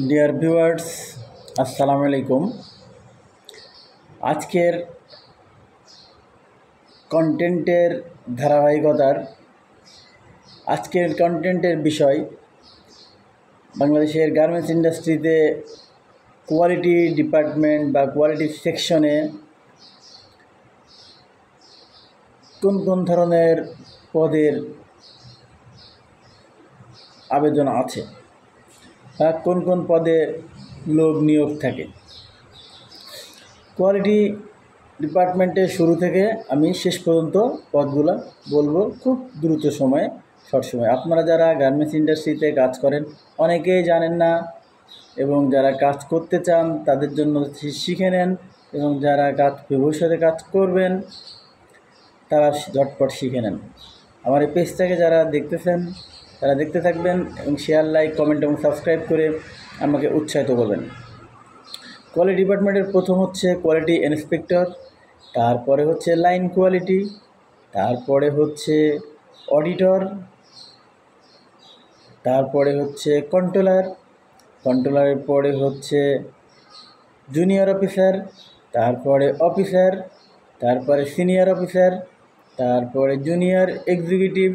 Dear viewers, আসসালামু আলাইকুম। আজকের কন্টেন্টের ধারাবাহিকতার আজকের কন্টেন্টের বিষয় বাংলাদেশের গার্মেন্টস ইন্ডাস্ট্রিতে কোয়ালিটি ডিপার্টমেন্ট বা কোয়ালিটি সেকশনে কোন কোন ধরনের পদের আবেদন আছে বা কোন কোন পদে লোক নিয়োগ থাকে। কোয়ালিটি ডিপার্টমেন্টের শুরু থেকে আমি শেষ পর্যন্ত পদগুলো বলবো খুব দ্রুত সময়ে, শর্ট সময়ে। আপনারা যারা গার্মেন্টস ইন্ডাস্ট্রিতে কাজ করেন অনেকেই জানেন না, এবং যারা কাজ করতে চান তাদের জন্য শিখে নেন, এবং যারা ভবিষ্যতে কাজ করবেন তারা ঝটপট শিখে নেন। আমার এই পেজটাকে যারা দেখতেছেন তারা দেখতে থাকবেন এবং শেয়ার, লাইক, কমেন্ট এবং সাবস্ক্রাইব করে আমাকে উৎসাহিত করবেন। কোয়ালিটি ডিপার্টমেন্টের প্রথম হচ্ছে কোয়ালিটি ইন্সপেক্টর, তারপরে হচ্ছে লাইন কোয়ালিটি, তারপরে হচ্ছে অডিটর, তারপরে হচ্ছে কন্ট্রোলার, কন্ট্রোলারের পরে হচ্ছে জুনিয়র অফিসার, তারপরে অফিসার, তারপরে সিনিয়র অফিসার, তারপরে জুনিয়র এক্সিকিউটিভ,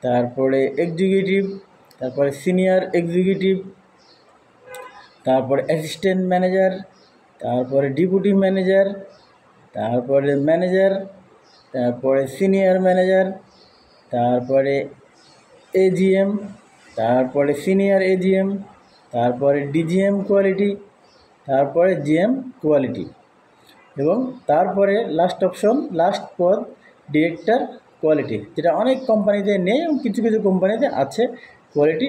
তারপরে এক্সিকিউটিভ, তারপরে সিনিয়র এক্সিকিউটিভ, তারপরে অ্যাসিস্ট্যান্ট ম্যানেজার, তারপরে ডেপুটি ম্যানেজার, তারপরে ম্যানেজার, তারপরে সিনিয়র ম্যানেজার, তারপরে এজিএম, তারপরে সিনিয়র এজিএম, তারপরে ডিজিএম কোয়ালিটি, তারপরে জিএম কোয়ালিটি, এবং তারপরে লাস্ট পদ ডিরেক্টর কোয়ালিটি, যেটা অনেক কোম্পানিতে নেই এবং কিছু কিছু কোম্পানিতে আছে কোয়ালিটি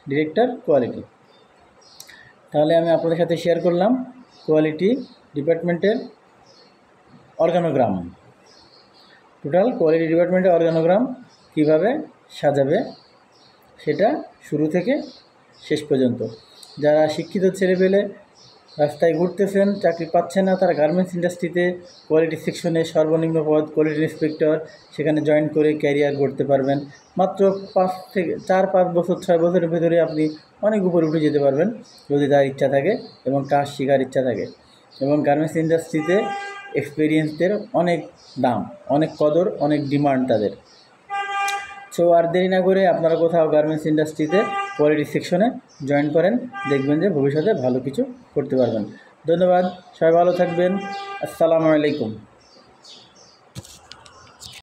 ডিরেক্টর কোয়ালিটি। তাহলে আমি আপনাদের সাথে শেয়ার করলাম কোয়ালিটি ডিপার্টমেন্টের অর্গানোগ্রাম, টোটাল কোয়ালিটি ডিপার্টমেন্টের অর্গানোগ্রাম কীভাবে সাজাবে সেটা শুরু থেকে শেষ পর্যন্ত। যারা শিক্ষিত ছেলেপেলে রাস্তায় ঘুরতেছেন, চাকরি পাচ্ছেন না, তারা গার্মেন্টস ইন্ডাস্ট্রিতে কোয়ালিটি সেকশনে সর্বনিম্ন পদ কোয়ালিটি ইন্সপেক্টর, সেখানে জয়েন করে ক্যারিয়ার গড়তে পারবেন। মাত্র 4-5 বছর 6 বছরের ভেতরে আপনি অনেক উপরে উঠে যেতে পারবেন যদি তার ইচ্ছা থাকে এবং কাজ শেখার ইচ্ছা থাকে। এবং গার্মেন্টস ইন্ডাস্ট্রিতে এক্সপিরিয়েন্সদের অনেক দাম, অনেক কদর, অনেক ডিমান্ড তাদের। সো আর দেরি না করে আপনারা কোথাও গার্মেন্টস ইন্ডাস্ট্রিতে কোয়ালিটি সেকশনে জয়েন করেন, দেখবেন যে ভবিষ্যতে ভালো কিছু করতে পারবেন। ধন্যবাদ, সবাই ভালো থাকবেন। আসসালামু আলাইকুম।